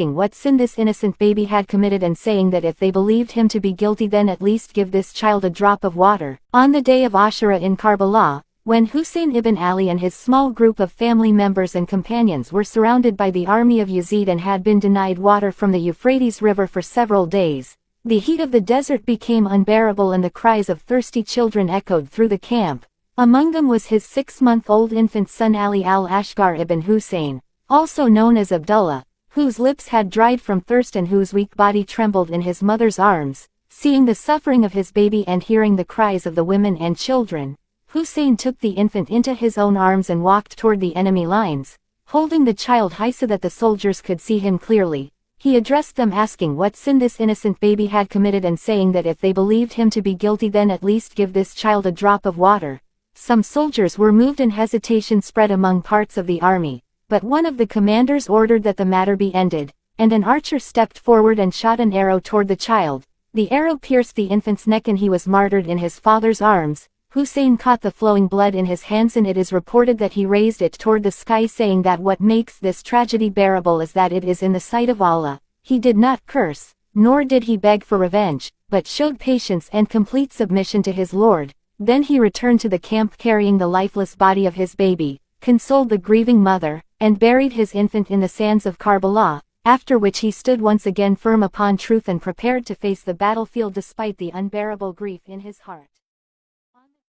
asking what sin this innocent baby had committed and saying that if they believed him to be guilty then at least give this child a drop of water. On the day of Ashura in Karbala, when Hussein ibn Ali and his small group of family members and companions were surrounded by the army of Yazid and had been denied water from the Euphrates River for several days, the heat of the desert became unbearable and the cries of thirsty children echoed through the camp. Among them was his 6-month-old infant son Ali al-Ashgar ibn Hussein, also known as Abdullah, whose lips had dried from thirst and whose weak body trembled in his mother's arms. Seeing the suffering of his baby and hearing the cries of the women and children, Hussein took the infant into his own arms and walked toward the enemy lines, holding the child high so that the soldiers could see him clearly. He addressed them asking what sin this innocent baby had committed and saying that if they believed him to be guilty then at least give this child a drop of water. Some soldiers were moved and hesitation spread among parts of the army, but one of the commanders ordered that the matter be ended, and an archer stepped forward and shot an arrow toward the child. The arrow pierced the infant's neck and he was martyred in his father's arms. Hussein caught the flowing blood in his hands and it is reported that he raised it toward the sky saying that what makes this tragedy bearable is that it is in the sight of Allah. He did not curse, nor did he beg for revenge, but showed patience and complete submission to his Lord. Then he returned to the camp carrying the lifeless body of his baby, consoled the grieving mother, and buried his infant in the sands of Karbala, after which he stood once again firm upon truth and prepared to face the battlefield despite the unbearable grief in his heart.